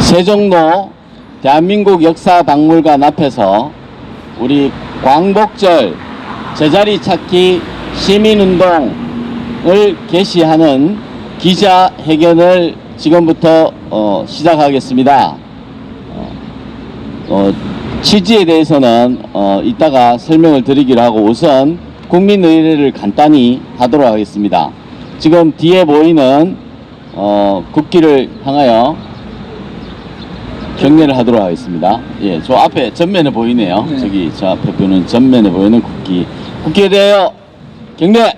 세종로 대한민국 역사박물관 앞에서 우리 광복절 제자리 찾기 시민운동을 개시하는 기자회견을 지금부터 시작하겠습니다. 취지에 대해서는 이따가 설명을 드리기로 하고 우선 국민의례를 간단히 하도록 하겠습니다. 지금 뒤에 보이는 국기를 향하여 경례를 하도록 하겠습니다. 예, 저 앞에 전면에 보이네요. 네. 저기 저 앞에 보이는 전면에 보이는 국기에 대하여 경례.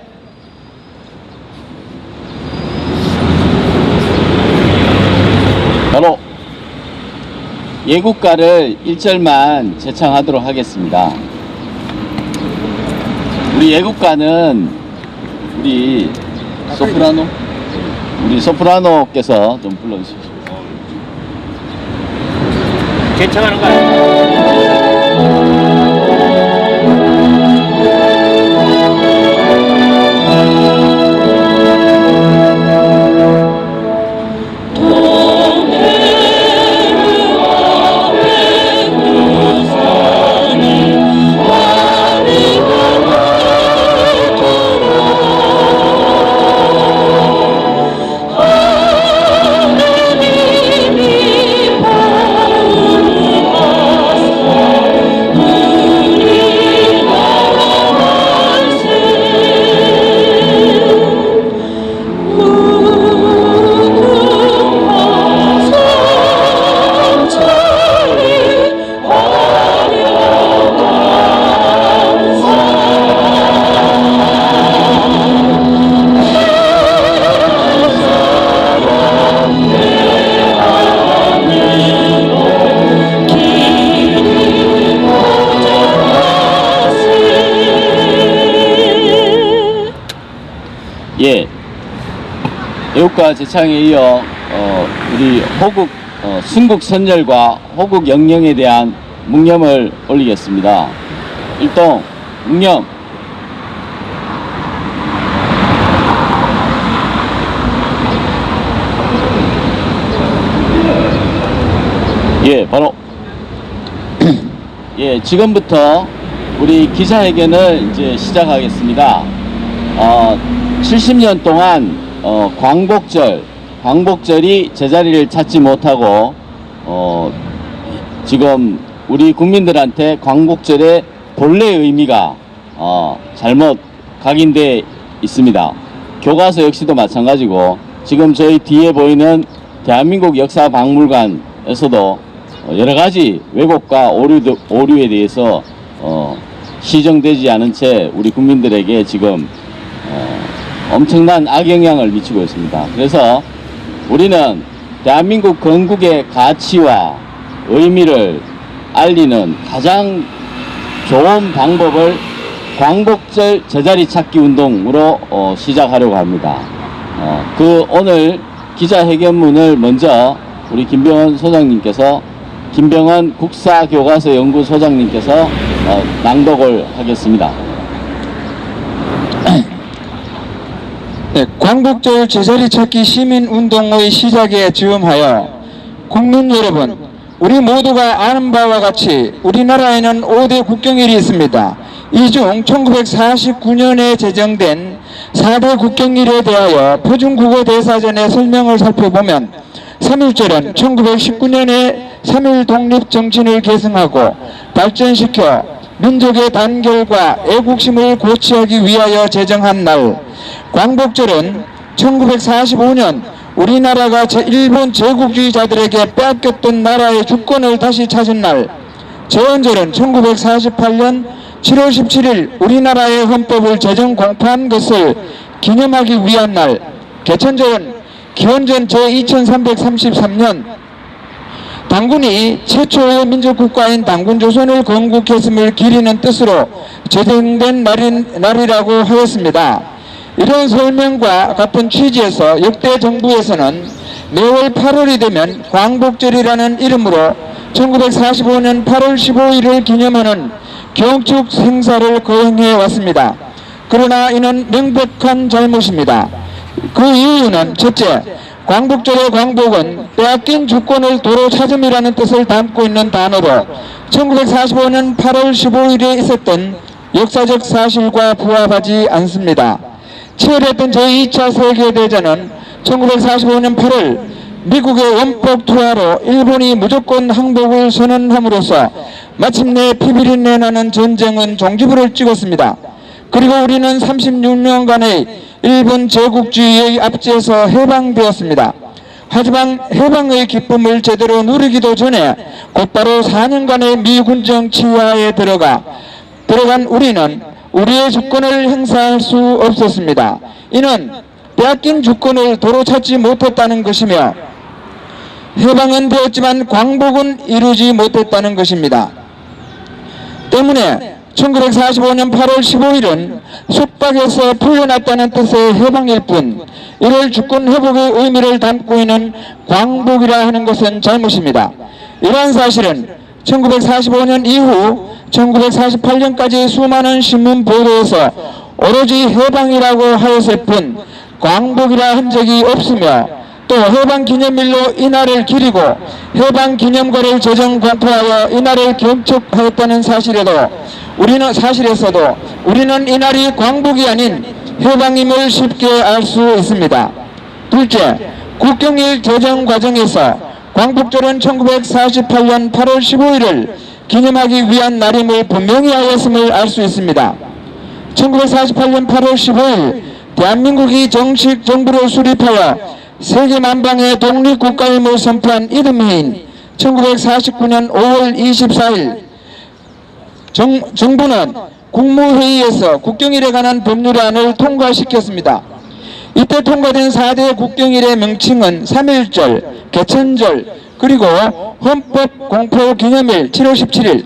바로 예국가를 1절만 제창하도록 하겠습니다. 우리 예국가는 우리 소프라노께서 좀 불러주십시오. 제청하는 거 아니에요? 예, 예국가 제창에 이어 우리 호국 순국 선열과 호국 영령에 대한 묵념을 올리겠습니다. 일동 묵념. 예, 바로 예, 지금부터 우리 기자회견을 이제 시작하겠습니다. 70년 동안 광복절이 제자리를 찾지 못하고 지금 우리 국민들한테 광복절의 본래 의미가 잘못 각인돼 있습니다. 교과서 역시도 마찬가지고 지금 저희 뒤에 보이는 대한민국 역사박물관에서도 여러 가지 왜곡과 오류에 대해서 시정되지 않은 채 우리 국민들에게 지금 엄청난 악영향을 미치고 있습니다. 그래서 우리는 대한민국 건국의 가치와 의미를 알리는 가장 좋은 방법을 광복절 제자리 찾기 운동으로 시작하려고 합니다. 오늘 기자회견문을 먼저 우리 김병헌 국사교과서연구소장님께서 낭독을 하겠습니다. 네, 광복절 제자리 찾기 시민운동의 시작에 즈음하여 국민 여러분, 우리 모두가 아는 바와 같이 우리나라에는 5대 국경일이 있습니다. 이 중 1949년에 제정된 4대 국경일에 대하여 표준국어대사전의 설명을 살펴보면 3.1절은 1919년에 3.1 독립정신을 계승하고 발전시켜 민족의 단결과 애국심을 고취하기 위하여 제정한 날, 광복절은 1945년 우리나라가 일본 제국주의자들에게 빼앗겼던 나라의 주권을 다시 찾은 날, 제헌절은 1948년 7월 17일 우리나라의 헌법을 제정 공포한 것을 기념하기 위한 날, 개천절은 기원전 제2333년 당군이 최초의 민족국가인 당군조선을 건국했음을 기리는 뜻으로 제정된 날이라고 하였습니다. 이런 설명과 같은 취지에서 역대 정부에서는 매월 8월이 되면 광복절이라는 이름으로 1945년 8월 15일을 기념하는 경축 행사를 거행해 왔습니다. 그러나 이는 명백한 잘못입니다. 그 이유는 첫째, 광복절의 광복은 빼앗긴 주권을 도로 찾음이라는 뜻을 담고 있는 단어로 1945년 8월 15일에 있었던 역사적 사실과 부합하지 않습니다. 치열했던 제2차 세계대전은 1945년 8월 미국의 원폭 투하로 일본이 무조건 항복을 선언함으로써 마침내 피비린내 나는 전쟁은 종지부를 찍었습니다. 그리고 우리는 36년간의 일본 제국주의의 압제에서 해방되었습니다. 하지만 해방의 기쁨을 제대로 누리기도 전에 곧바로 4년간의 미군정 치하에 들어간 우리는 우리의 주권을 행사할 수 없었습니다. 이는 빼앗긴 주권을 도로 찾지 못했다는 것이며 해방은 되었지만 광복은 이루지 못했다는 것입니다. 때문에 1945년 8월 15일은 속박에서 풀려났다는 뜻의 해방일 뿐 이를 주권 회복의 의미를 담고 있는 광복이라 하는 것은 잘못입니다. 이러한 사실은 1945년 이후 1948년까지 수많은 신문 보도에서 오로지 해방이라고 하였을 뿐 광복이라 한 적이 없으며 또 해방기념일로 이날을 기리고 해방기념관을 재정 공포하여 이날을 경축하였다는 사실에서도 우리는 이날이 광복이 아닌 해방임을 쉽게 알 수 있습니다. 둘째, 국경일 제정 과정에서 광복절은 1948년 8월 15일을 기념하기 위한 날임을 분명히 하였음을 알 수 있습니다. 1948년 8월 15일 대한민국이 정식 정부를 수립하여 세계 만방의 독립국가임을 선포한 이듬해인 1949년 5월 24일 정부는 국무회의에서 국경일에 관한 법률안을 통과시켰습니다. 이때 통과된 4대 국경일의 명칭은 3.1절, 개천절, 그리고 헌법공포기념일 7월 17일,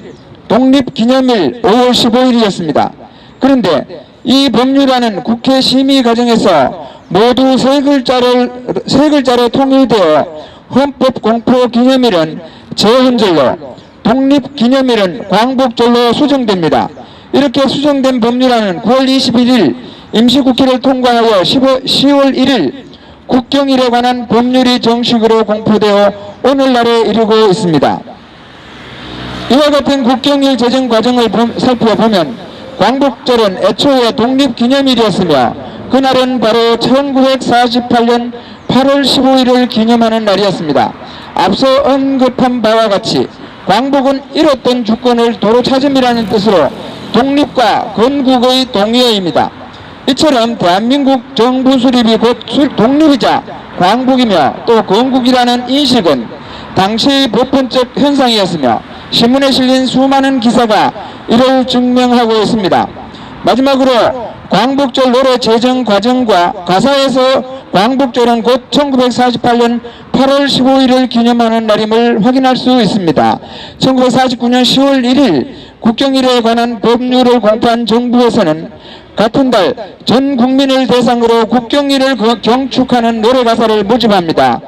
독립기념일 5월 15일이었습니다. 그런데 이 법률안은 국회 심의 과정에서 모두 세 글자로 통일되어 헌법공포기념일은 제헌절로, 독립기념일은 광복절로 수정됩니다. 이렇게 수정된 법률안은 9월 21일 임시국회를 통과하여 10월 1일 국경일에 관한 법률이 정식으로 공포되어 오늘날에 이르고 있습니다. 이와 같은 국경일 제정 과정을 살펴보면 광복절은 애초에 독립기념일이었으며 그날은 바로 1948년 8월 15일을 기념하는 날이었습니다. 앞서 언급한 바와 같이 광복은 잃었던 주권을 도로 찾음이라는 뜻으로 독립과 건국의 동의어입니다. 이처럼 대한민국 정부 수립이 곧 독립이자 광복이며 또 건국이라는 인식은 당시의 보편적 현상이었으며 신문에 실린 수많은 기사가 이를 증명하고 있습니다. 마지막으로 광복절 노래 제정 과정과 가사에서 광복절은 곧 1948년 8월 15일을 기념하는 날임을 확인할 수 있습니다. 1949년 10월 1일 국경일에 관한 법률을 공포한 정부에서는 같은 달 전 국민을 대상으로 국경일을 경축하는 노래 가사를 모집합니다.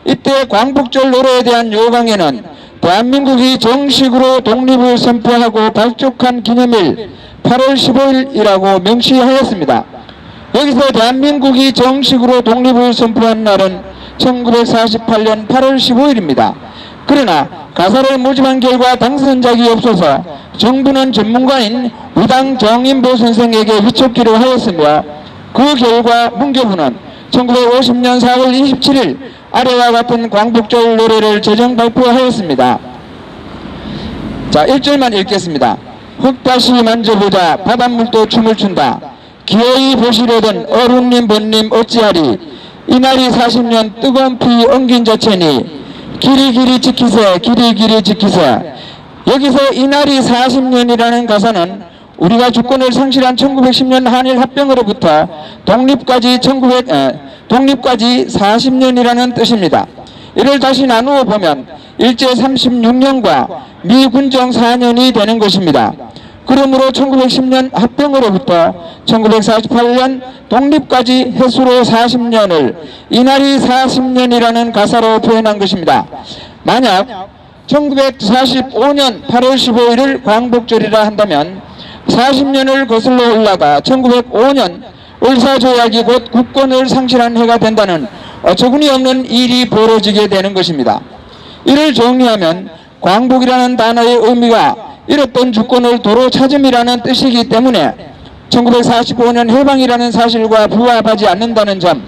이때 광복절 노래에 대한 요강에는 대한민국이 정식으로 독립을 선포하고 발족한 기념일 8월 15일이라고 명시하였습니다. 여기서 대한민국이 정식으로 독립을 선포한 날은 1948년 8월 15일입니다. 그러나 가사를 모집한 결과 당선작이 없어서 정부는 전문가인 우당 정인보 선생에게 위촉기로 하였으며 그 결과 문교부는 1950년 4월 27일 아래와 같은 광복절 노래를 제정 발표하였습니다. 자, 1절만 읽겠습니다. 흙 다시 만져보자 바닷물도 춤을 춘다. 기어이 보시려던 어른님 번님 어찌하리. 이날이 40년 뜨거운 피 엉긴 자체니 길이길이 지키세 길이길이 지키세. 여기서 이날이 40년이라는 가사는 우리가 주권을 상실한 1910년 한일 합병으로부터 독립까지 40년이라는 뜻입니다. 이를 다시 나누어 보면 일제 36년과 미군정 4년이 되는 것입니다. 그러므로 1910년 합병으로부터 1948년 독립까지 해수로 40년을 이날이 40년이라는 가사로 표현한 것입니다. 만약 1945년 8월 15일을 광복절이라 한다면 40년을 거슬러 올라가 1905년 을사조약이 곧 국권을 상실한 해가 된다는 어처구니 없는 일이 벌어지게 되는 것입니다. 이를 정리하면 광복이라는 단어의 의미가 잃었던 주권을 도로 찾음이라는 뜻이기 때문에 1945년 해방이라는 사실과 부합하지 않는다는 점,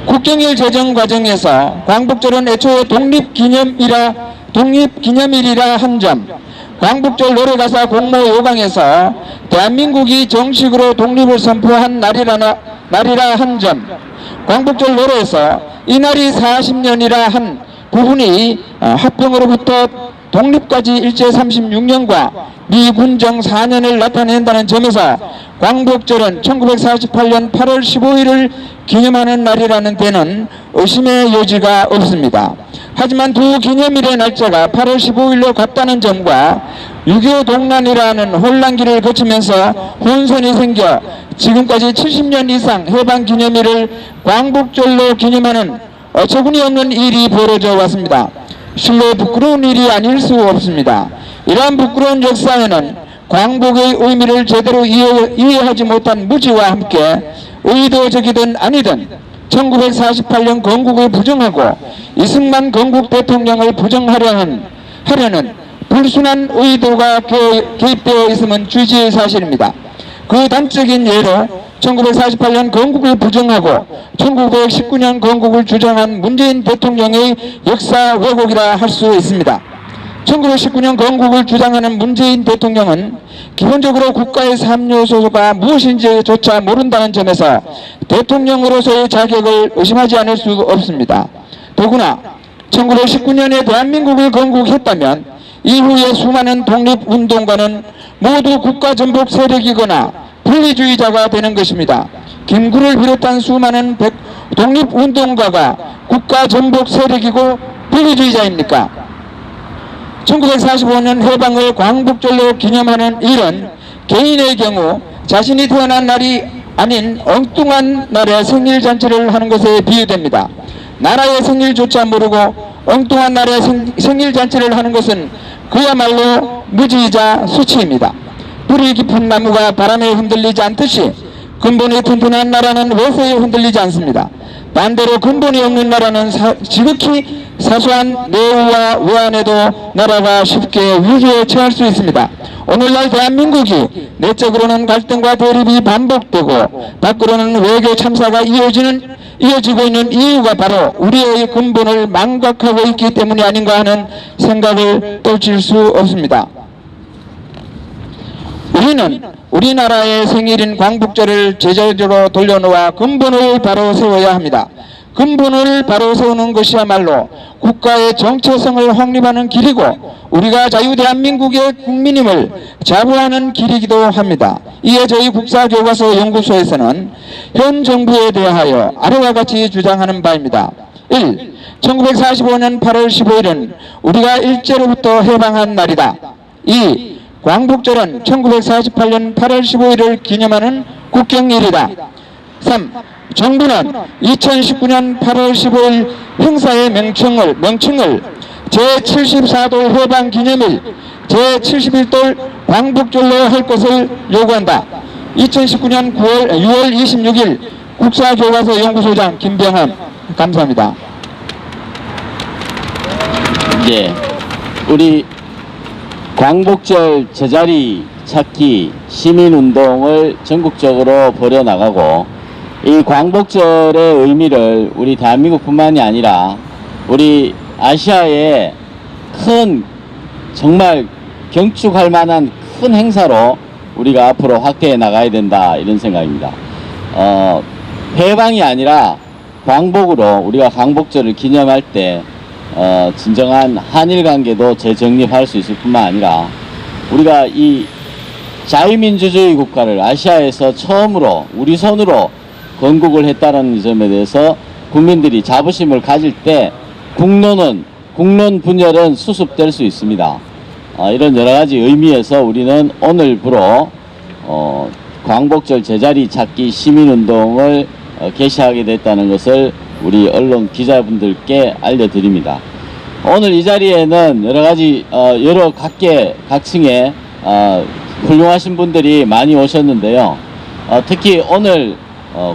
국경일 제정 과정에서 광복절은 애초에 독립기념일이라 한 점, 광복절 노래가사 공모 요강에서 대한민국이 정식으로 독립을 선포한 날이라 한 점, 광복절 노래에서 이날이 40년이라 한 부분이 합병으로부터 독립까지 일제 36년과 미군정 4년을 나타낸다는 점에서 광복절은 1948년 8월 15일을 기념하는 날이라는 데는 의심의 여지가 없습니다. 하지만 두 기념일의 날짜가 8월 15일로 같다는 점과 6.25 동란이라는 혼란기를 거치면서 혼선이 생겨 지금까지 70년 이상 해방기념일을 광복절로 기념하는 어처구니 없는 일이 벌어져 왔습니다. 실로 부끄러운 일이 아닐 수 없습니다. 이러한 부끄러운 역사에는 광복의 의미를 제대로 이해하지 못한 무지와 함께 의도적이든 아니든 1948년 건국을 부정하고 이승만 건국 대통령을 부정하려는 불순한 의도가 개입되어 있음은 주지의 사실입니다. 그 단적인 예로 1948년 건국을 부정하고 1919년 건국을 주장한 문재인 대통령의 역사 왜곡이라 할 수 있습니다. 1919년 건국을 주장하는 문재인 대통령은 기본적으로 국가의 3요소가 무엇인지조차 모른다는 점에서 대통령으로서의 자격을 의심하지 않을 수 없습니다. 더구나 1919년에 대한민국을 건국했다면 이후에 수많은 독립운동가는 모두 국가전복 세력이거나 분리주의자가 되는 것입니다. 김구를 비롯한 수많은 독립운동가가 국가전복 세력이고 분리주의자입니까? 1945년 해방을 광복절로 기념하는 일은 개인의 경우 자신이 태어난 날이 아닌 엉뚱한 날에 생일잔치를 하는 것에 비유됩니다. 나라의 생일조차 모르고 엉뚱한 날에 생일잔치를 하는 것은 그야말로 무지이자 수치입니다. 뿌리 깊은 나무가 바람에 흔들리지 않듯이 근본이 튼튼한 나라는 외세에 흔들리지 않습니다. 반대로 근본이 없는 나라는 지극히 사소한 내우와 외환에도 나라가 쉽게 위기에 처할 수 있습니다. 오늘날 대한민국이 내적으로는 갈등과 대립이 반복되고 밖으로는 외교 참사가 이어지고 있는 이유가 바로 우리의 근본을 망각하고 있기 때문이 아닌가 하는 생각을 떨칠 수 없습니다. 우리는 우리나라의 생일인 광복절을 제절대로 돌려놓아 근본을 바로 세워야 합니다. 근본을 바로 세우는 것이야말로 국가의 정체성을 확립하는 길이고 우리가 자유대한민국의 국민임을 자부하는 길이기도 합니다. 이에 저희 국사교과서 연구소에서는 현 정부에 대하여 아래와 같이 주장하는 바입니다. 1. 1945년 8월 15일은 우리가 일제로부터 해방한 날이다. 2. 광복절은 1948년 8월 15일을 기념하는 국경일이다. 3. 정부는 2019년 8월 15일 행사의 명칭을 제74돌 해방기념일, 제71돌 광복절로 할 것을 요구한다. 2019년 6월 26일 국사교과서 연구소장 김병헌. 감사합니다. 예, 우리 광복절 제자리 찾기 시민운동을 전국적으로 벌여나가고 이 광복절의 의미를 우리 대한민국뿐만이 아니라 우리 아시아의 큰 정말 경축할 만한 큰 행사로 우리가 앞으로 확대해 나가야 된다, 이런 생각입니다. 해방이 아니라 광복으로 우리가 광복절을 기념할 때 진정한 한일 관계도 재정립할 수 있을 뿐만 아니라 우리가 이 자유민주주의 국가를 아시아에서 처음으로 우리 손으로 건국을 했다는 점에 대해서 국민들이 자부심을 가질 때 국론 분열은 수습될 수 있습니다. 이런 여러가지 의미에서 우리는 오늘부로 광복절 제자리 찾기 시민운동을 개시하게 됐다는 것을 우리 언론 기자분들께 알려드립니다. 오늘 이 자리에는 여러가지 각층의 훌륭하신 분들이 많이 오셨는데요. 특히 오늘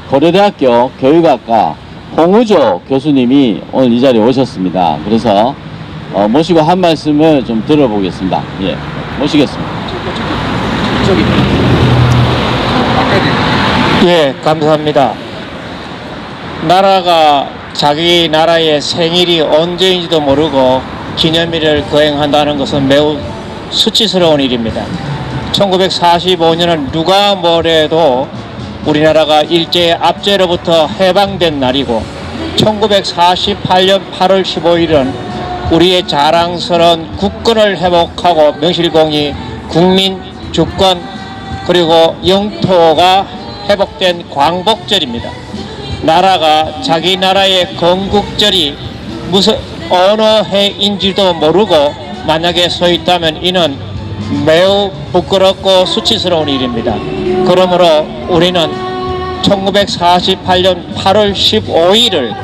고려대학교 교육학과 홍우조 교수님이 오늘 이 자리에 오셨습니다. 그래서 모시고 한 말씀을 좀 들어보겠습니다. 예, 모시겠습니다. 예, 감사합니다. 나라가 자기 나라의 생일이 언제인지도 모르고 기념일을 거행한다는 것은 매우 수치스러운 일입니다. 1945년은 누가 뭐래도 우리나라가 일제의 압제로부터 해방된 날이고 1948년 8월 15일은 우리의 자랑스러운 국권을 회복하고 명실공히 국민 주권 그리고 영토가 회복된 광복절입니다. 나라가 자기 나라의 건국절이 무슨 어느 해인지도 모르고 만약에 서 있다면 이는 매우 부끄럽고 수치스러운 일입니다. 그러므로 우리는 1948년 8월 15일을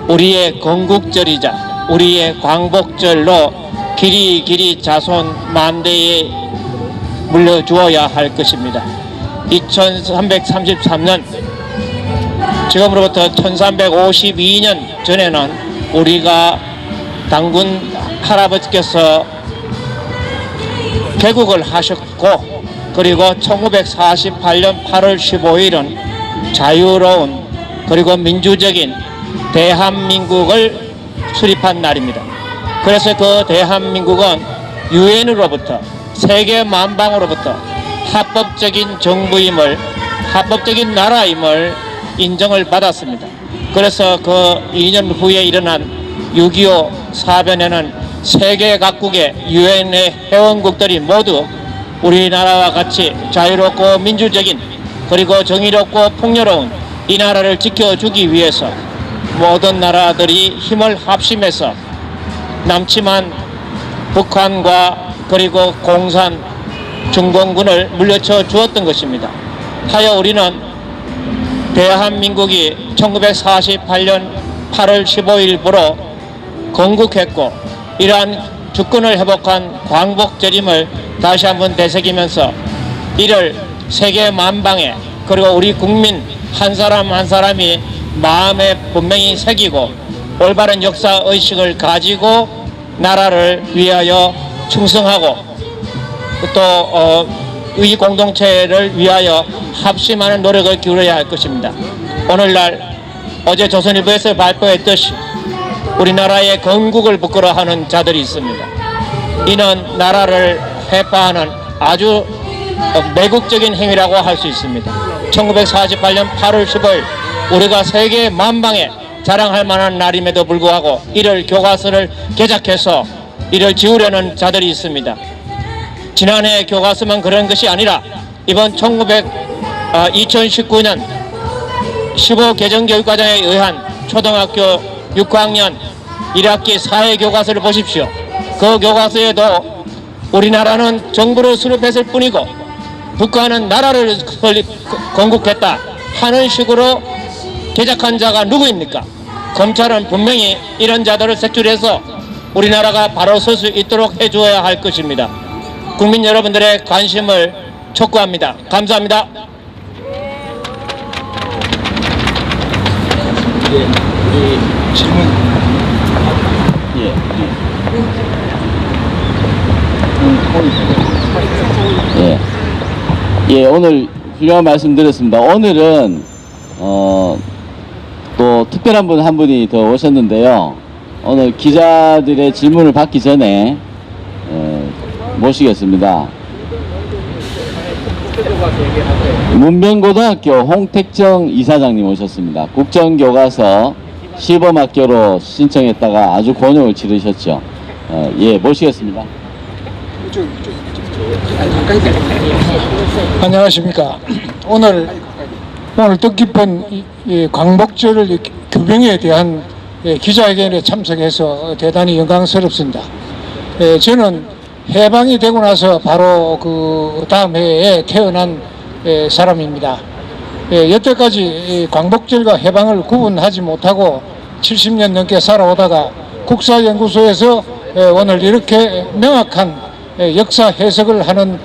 우리의 건국절이자 우리의 광복절로 길이 자손 만대에 물려주어야 할 것입니다. 2333년 지금으로부터 1352년 전에는 우리가 당군 할아버지께서 개국을 하셨고 그리고 1948년 8월 15일은 자유로운 그리고 민주적인 대한민국을 수립한 날입니다. 그래서 그 대한민국은 유엔으로부터 세계 만방으로부터 합법적인 정부임을 합법적인 나라임을 인정을 받았습니다. 그래서 그 2년 후에 일어난 6.25 사변에는 세계 각국의 유엔의 회원국들이 모두 우리나라와 같이 자유롭고 민주적인 그리고 정의롭고 풍요로운 이 나라를 지켜주기 위해서 모든 나라들이 힘을 합심해서 남침한 북한과 그리고 공산 중공군을 물리쳐 주었던 것입니다. 하여 우리는 대한민국이 1948년 8월 15일부로 건국했고 이러한 주권을 회복한 광복절임을 다시 한번 되새기면서 이를 세계 만방에 그리고 우리 국민 한 사람 한 사람이 마음에 분명히 새기고 올바른 역사의식을 가지고 나라를 위하여 충성하고 또 이 공동체를 위하여 합심하는 노력을 기울여야 할 것입니다. 오늘날 어제 조선일보에서 발표했듯이 우리나라의 건국을 부끄러워하는 자들이 있습니다. 이는 나라를 해파하는 아주 매국적인 행위라고 할 수 있습니다. 1948년 8월 15일 우리가 세계 만방에 자랑할 만한 날임에도 불구하고 이를 교과서를 개작해서 이를 지우려는 자들이 있습니다. 지난해 교과서만 그런 것이 아니라 이번 2019년 15 개정교육과정에 의한 초등학교 6학년 1학기 사회교과서를 보십시오. 그 교과서에도 우리나라는 정부를 수립했을 뿐이고 북한은 나라를 건국했다 하는 식으로 개작한 자가 누구입니까? 검찰은 분명히 이런 자들을 색출해서 우리나라가 바로 설 수 있도록 해주어야 할 것입니다. 국민 여러분들의 관심을 촉구합니다. 감사합니다. 질문. 예, 오늘 훌륭한 말씀 드렸습니다. 오늘은 또 특별한 분 한 분이 더 오셨는데요. 오늘 기자들의 질문을 받기 전에 모시겠습니다. 문명고등학교 홍택정 이사장님 오셨습니다. 국정교과서 시범학교로 신청했다가 아주 곤욕을 치르셨죠. 예, 모시겠습니다. 안녕하십니까. 오늘 뜻깊은 광복절 규명에 대한 기자회견에 참석해서 대단히 영광스럽습니다. 저는 해방이 되고 나서 바로 그 다음 해에 태어난 사람입니다. 여태까지 광복절과 해방을 구분하지 못하고 70년 넘게 살아오다가 국사연구소에서 오늘 이렇게 명확한 역사 해석을 하는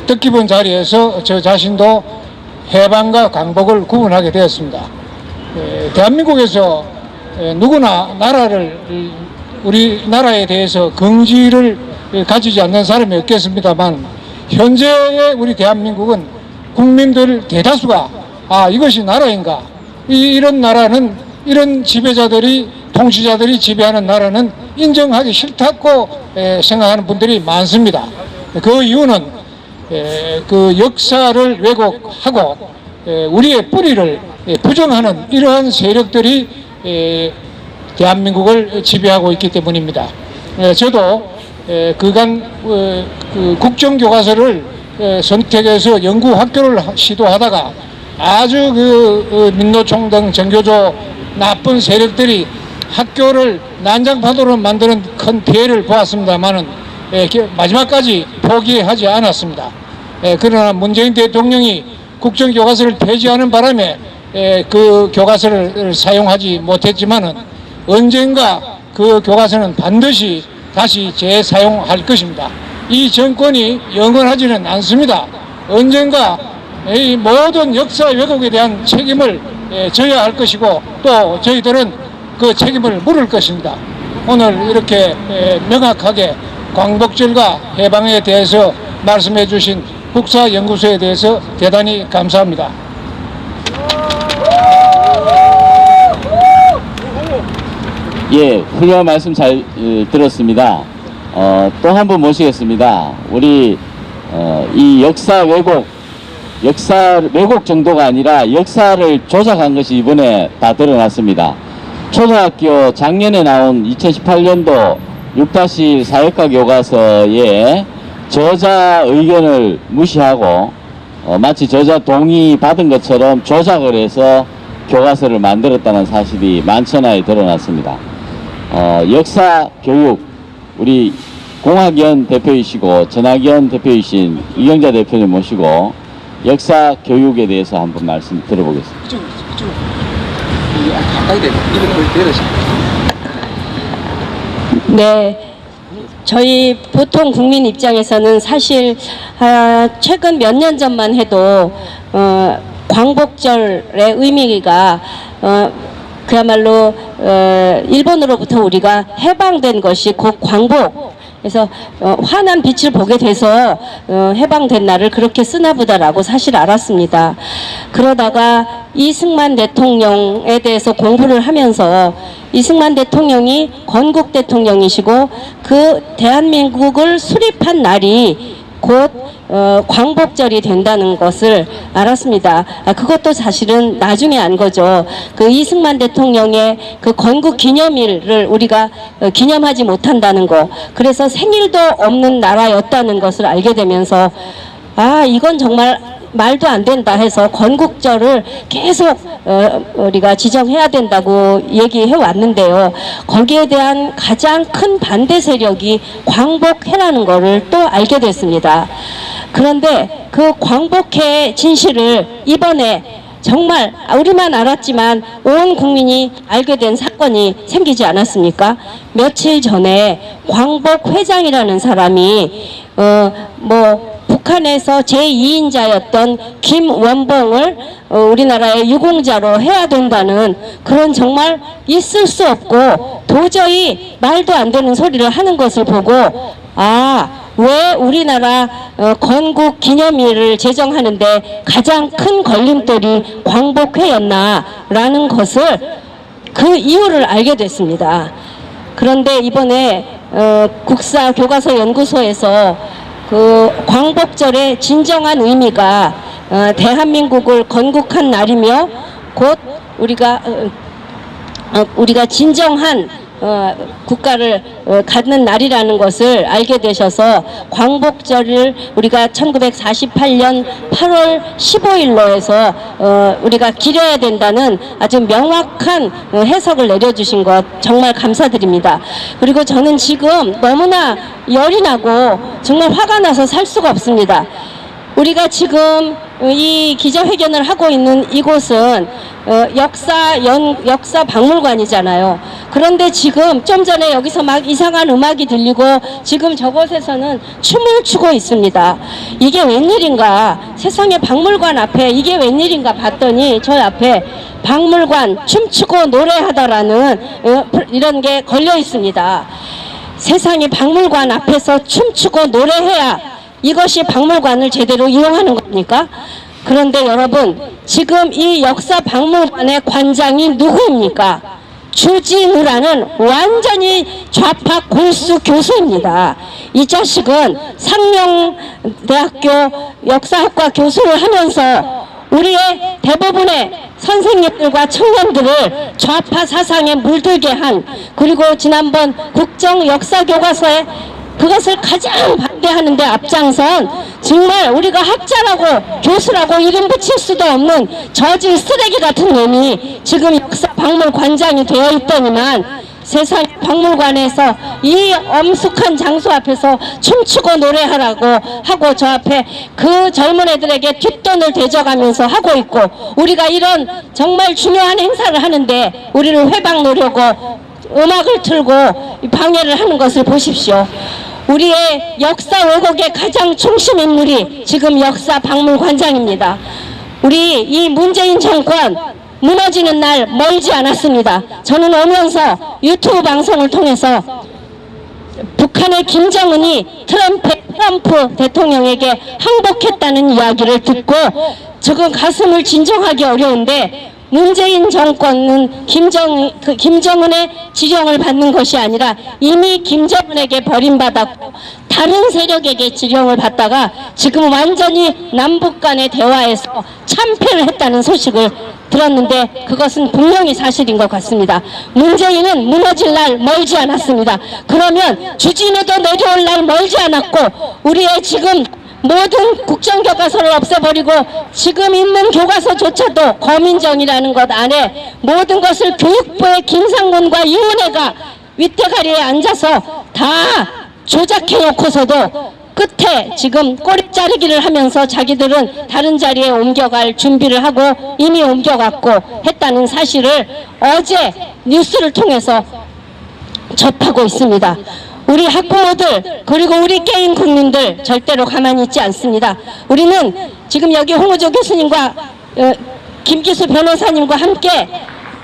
뜻깊은 자리에서 저 자신도 해방과 광복을 구분하게 되었습니다. 대한민국에서 누구나 나라를 우리나라에 대해서 긍지를 가지지 않는 사람이 없겠습니다만 현재의 우리 대한민국은 국민들 대다수가 이것이 나라인가 이런 나라는 이런 지배자들이 통치자들이 지배하는 나라는 인정하기 싫다고 생각하는 분들이 많습니다. 그 이유는 그 역사를 왜곡하고 우리의 뿌리를 부정하는 이러한 세력들이 대한민국을 지배하고 있기 때문입니다. 저도 그간 그 국정교과서를 선택해서 연구학교를 시도하다가 아주 그 민노총 등 정교조 나쁜 세력들이 학교를 난장판으로 만드는 큰 피해를 보았습니다만은 마지막까지 포기하지 않았습니다. 그러나 문재인 대통령이 국정교과서를 폐지하는 바람에 그 교과서를 사용하지 못했지만은 언젠가 그 교과서는 반드시 다시 재사용할 것입니다. 이 정권이 영원하지는 않습니다. 언젠가 이 모든 역사 왜곡에 대한 책임을 져야 할 것이고 또 저희들은 그 책임을 물을 것입니다. 오늘 이렇게 명확하게 광복절과 해방에 대해서 말씀해 주신 국사연구소에 대해서 대단히 감사합니다. 예, 훌륭한 말씀 잘 들었습니다. 또 한 분 모시겠습니다. 우리 이 역사 왜곡 정도가 아니라 역사를 조작한 것이 이번에 다 드러났습니다. 초등학교 작년에 나온 2018년도 6-1 사회과 교과서에 저자 의견을 무시하고 마치 저자 동의 받은 것처럼 조작을 해서 교과서를 만들었다는 사실이 만천하에 드러났습니다. 역사 교육 우리 공학연 대표이시고 전학연 대표이신 이경자 대표님 모시고 역사 교육에 대해서 한번 말씀 들어보겠습니다. 네, 저희 보통 국민 입장에서는 사실 최근 몇 년 전만 해도 광복절의 의미가 그야말로 일본으로부터 우리가 해방된 것이 곧 광복, 그래서 환한 빛을 보게 돼서 해방된 날을 그렇게 쓰나 보다라고 사실 알았습니다. 그러다가 이승만 대통령에 대해서 공부를 하면서 이승만 대통령이 건국 대통령이시고 그 대한민국을 수립한 날이 곧 광복절이 된다는 것을 알았습니다. 그것도 사실은 나중에 안 거죠. 그 이승만 대통령의 그 건국 기념일을 우리가 기념하지 못한다는 거, 그래서 생일도 없는 나라였다는 것을 알게 되면서 이건 정말 말도 안 된다 해서 건국절을 계속 우리가 지정해야 된다고 얘기해 왔는데요. 거기에 대한 가장 큰 반대 세력이 광복해라는 거를 또 알게 됐습니다. 그런데 그 광복해 진실을 이번에 정말 우리만 알았지만 온 국민이 알게 된 사건이 생기지 않았습니까? 며칠 전에 광복회장이라는 사람이 북한에서 제2인자였던 김원봉을 우리나라의 유공자로 해야 된다는 그런 정말 있을 수 없고 도저히 말도 안 되는 소리를 하는 것을 보고 왜 우리나라 건국 기념일을 제정하는데 가장 큰 걸림돌이 광복회였나라는 것을 그 이유를 알게 됐습니다. 그런데 이번에 국사교과서연구소에서 그 광복절의 진정한 의미가 대한민국을 건국한 날이며 곧 우리가 진정한 국가를 갖는 날이라는 것을 알게 되셔서 광복절을 우리가 1948년 8월 15일로 해서 우리가 기려야 된다는 아주 명확한 해석을 내려주신 것 정말 감사드립니다. 그리고 저는 지금 너무나 열이 나고 정말 화가 나서 살 수가 없습니다. 우리가 지금 이 기자회견을 하고 있는 이곳은 역사 박물관이잖아요. 그런데 지금 좀 전에 여기서 막 이상한 음악이 들리고 지금 저곳에서는 춤을 추고 있습니다. 이게 웬일인가? 세상에 박물관 앞에 이게 웬일인가 봤더니 저 앞에 박물관 춤추고 노래하다라는 이런 게 걸려 있습니다. 세상에 박물관 앞에서 춤추고 노래해야 이것이 박물관을 제대로 이용하는 겁니까? 그런데 여러분, 지금 이 역사 박물관의 관장이 누구입니까? 주진우라는 완전히 좌파 골수 교수입니다. 이 자식은 상명대학교 역사학과 교수를 하면서 우리의 대부분의 선생님들과 청년들을 좌파 사상에 물들게 한, 그리고 지난번 국정역사교과서에 그것을 가장 반대하는데 앞장선 정말 우리가 학자라고 교수라고 이름 붙일 수도 없는 저질 쓰레기 같은 놈이 지금 역사 박물관장이 되어 있더니만 세상 박물관에서 이 엄숙한 장소 앞에서 춤추고 노래하라고 하고 저 앞에 그 젊은 애들에게 뒷돈을 대줘가면서 하고 있고, 우리가 이런 정말 중요한 행사를 하는데 우리를 회방 놓으려고 음악을 틀고 방해를 하는 것을 보십시오. 우리의 역사 왜곡의 가장 중심 인물이 지금 역사 박물관장입니다. 우리 이 문재인 정권 무너지는 날 멀지 않았습니다. 저는 오면서 유튜브 방송을 통해서 북한의 김정은이 트럼프 대통령에게 항복했다는 이야기를 듣고 지금 가슴을 진정하기 어려운데, 문재인 정권은 김정은의 지령을 받는 것이 아니라 이미 김정은에게 버림받았고 다른 세력에게 지령을 받다가 지금 완전히 남북 간의 대화에서 참패를 했다는 소식을 들었는데 그것은 분명히 사실인 것 같습니다. 문재인은 무너질 날 멀지 않았습니다. 그러면 주진우도 내려올 날 멀지 않았고, 우리의 지금 모든 국정교과서를 없애버리고 지금 있는 교과서조차도 거민정이라는 것 안에 모든 것을 교육부의 김상곤과 이은혜가 윗대가리에 앉아서 다 조작해놓고서도 끝에 지금 꼬리 자르기를 하면서 자기들은 다른 자리에 옮겨갈 준비를 하고 이미 옮겨갔고 했다는 사실을 어제 뉴스를 통해서 접하고 있습니다. 우리 학부모들 그리고 우리 게임 국민들 절대로 가만히 있지 않습니다. 우리는 지금 여기 홍우조 교수님과 김기수 변호사님과 함께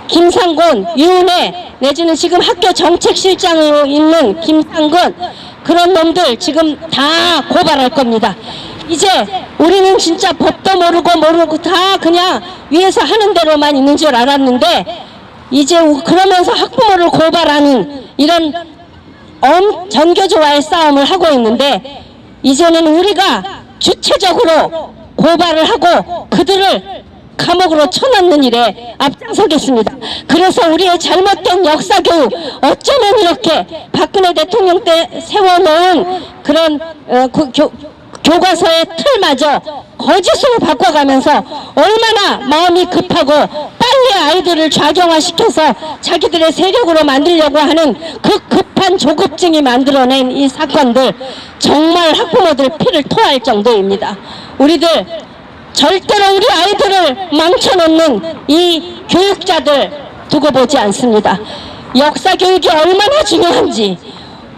김상곤, 이은혜 내지는 지금 학교 정책실장으로 있는 김상곤, 그런 놈들 지금 다 고발할 겁니다. 이제 우리는 진짜 법도 모르고 다 그냥 위에서 하는 대로만 있는 줄 알았는데, 이제 그러면서 학부모를 고발하는 이런 전교조와의 싸움을 하고 있는데, 이제는 우리가 주체적으로 고발을 하고 그들을 감옥으로 쳐넣는 일에 앞장서겠습니다. 그래서 우리의 잘못된 역사교육, 어쩌면 이렇게 박근혜 대통령 때 세워놓은 그런 교과서의 틀마저 거짓으로 바꿔가면서 얼마나 마음이 급하고 빨리 아이들을 좌경화시켜서 자기들의 세력으로 만들려고 하는 그 급한 조급증이 만들어낸 이 사건들, 정말 학부모들 피를 토할 정도입니다. 우리들 절대로 우리 아이들을 망쳐놓는 이 교육자들 두고 보지 않습니다. 역사 교육이 얼마나 중요한지,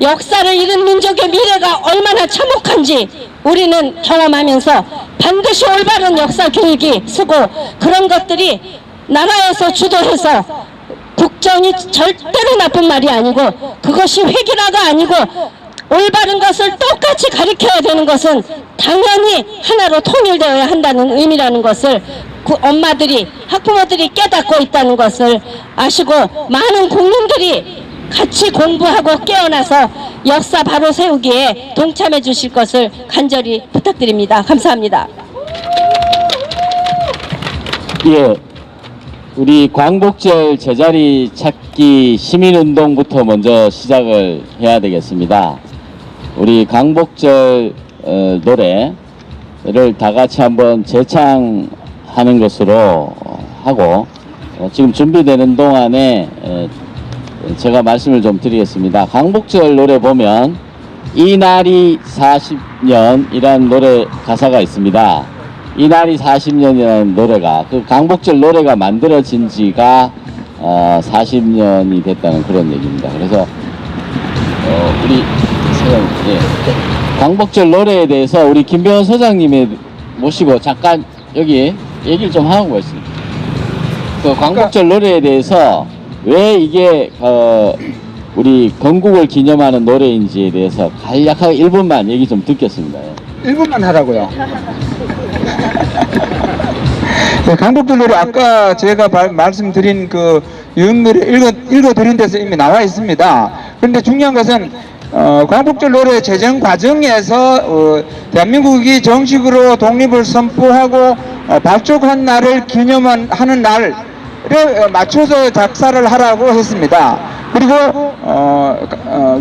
역사를 잃은 민족의 미래가 얼마나 참혹한지 우리는 경험하면서 반드시 올바른 역사 교육이 쓰고, 그런 것들이 나라에서 주도해서 국정이 절대로 나쁜 말이 아니고 그것이 획일화가 아니고 올바른 것을 똑같이 가르쳐야 되는 것은 당연히 하나로 통일되어야 한다는 의미라는 것을 엄마들이, 학부모들이 깨닫고 있다는 것을 아시고 많은 국민들이 같이 공부하고 깨어나서 역사 바로 세우기에 동참해 주실 것을 간절히 부탁드립니다. 감사합니다. 예, 우리 광복절 제자리 찾기 시민운동부터 먼저 시작을 해야 되겠습니다. 우리 광복절 노래를 다 같이 한번 재창하는 것으로 하고, 지금 준비되는 동안에 제가 말씀을 좀 드리겠습니다. 광복절 노래 보면 이 날이 40년이라는 노래 가사가 있습니다. 이날이 40년이라는 노래가 그 강복절 노래가 만들어진 지가 40년이 됐다는 그런 얘기입니다. 그래서 우리 서장, 예, 광복절 노래에 대해서 우리 김병헌 서장님이 모시고 잠깐 여기 얘기를 좀 하고 있습니다. 그 광복절 노래에 대해서 왜 이게 우리 건국을 기념하는 노래인지에 대해서 간략하게 1분만 얘기 좀 듣겠습니다. 1분만 하라고요. 네, 강복절 노래 아까 제가 말씀드린 그 유흥노래 읽어드린 데서 이미 나와 있습니다. 그런데 중요한 것은 광복절 노래 제정 과정에서 대한민국이 정식으로 독립을 선포하고 발족한 날을 기념하는 날에 맞춰서 작사를 하라고 했습니다. 그리고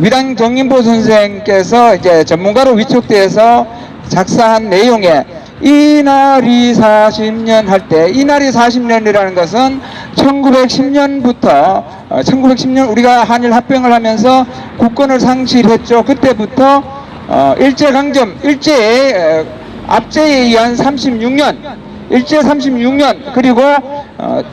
위당 정인보 선생께서 이제 전문가로 위촉돼서 작사한 내용에 이날이 40년 할 때, 이날이 40년이라는 것은 1910년부터 1910년 우리가 한일 합병을 하면서 국권을 상실했죠. 그때부터 일제강점, 일제의 압제에 의한 36년, 일제 36년, 그리고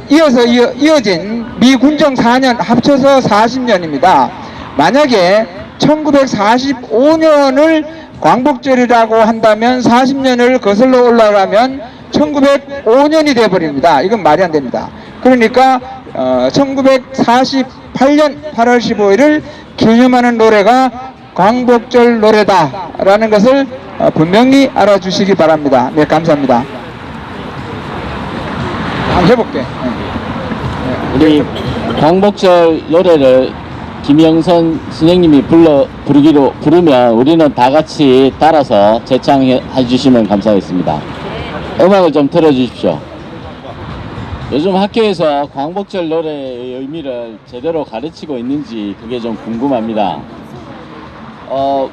이어진 미군정 4년 합쳐서 40년입니다. 만약에 1945년을 광복절이라고 한다면 40년을 거슬러 올라가면 1905년이 되어버립니다. 이건 말이 안 됩니다. 그러니까 1948년 8월 15일을 기념하는 노래가 광복절 노래다라는 것을 분명히 알아주시기 바랍니다. 네, 감사합니다. 한번 해볼게. 우리 광복절 노래를 김영선 선생님이 부르면 우리는 다 같이 따라서 제창해 주시면 감사하겠습니다. 음악을 좀 틀어주십시오. 요즘 학교에서 광복절 노래의 의미를 제대로 가르치고 있는지 그게 좀 궁금합니다.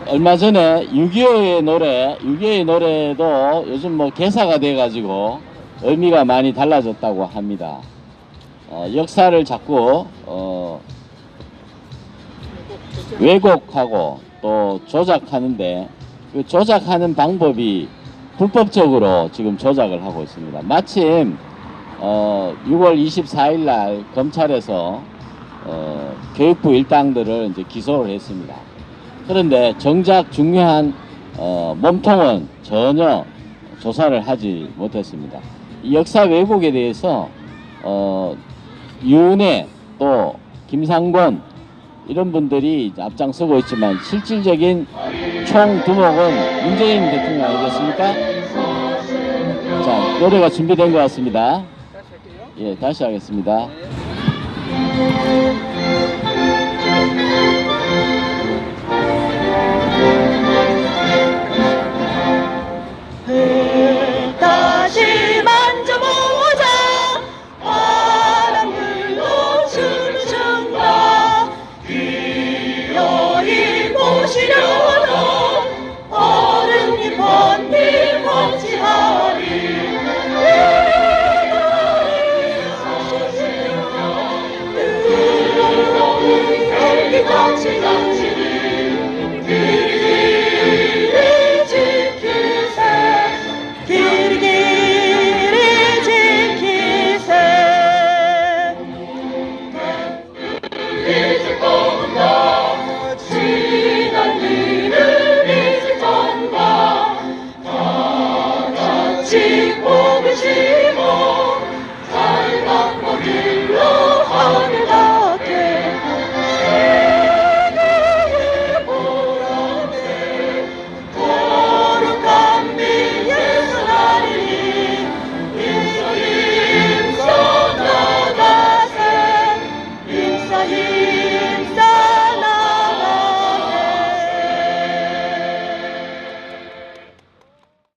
얼마 전에 6.25의 노래도 요즘 뭐 개사가 돼가지고 의미가 많이 달라졌다고 합니다. 역사를 자꾸 왜곡하고 또 조작하는데 그 조작하는 방법이 불법적으로 지금 조작을 하고 있습니다. 마침 6월 24일 날 검찰에서 교육부 일당들을 이제 기소를 했습니다. 그런데 정작 중요한 몸통은 전혀 조사를 하지 못했습니다. 이 역사 왜곡에 대해서 유은혜 또 김상권 이런 분들이 앞장서고 있지만 실질적인 총두목은 문재인 대통령 아니겠습니까? 자, 노래가 준비된 것 같습니다. 예, 다시 하겠습니다.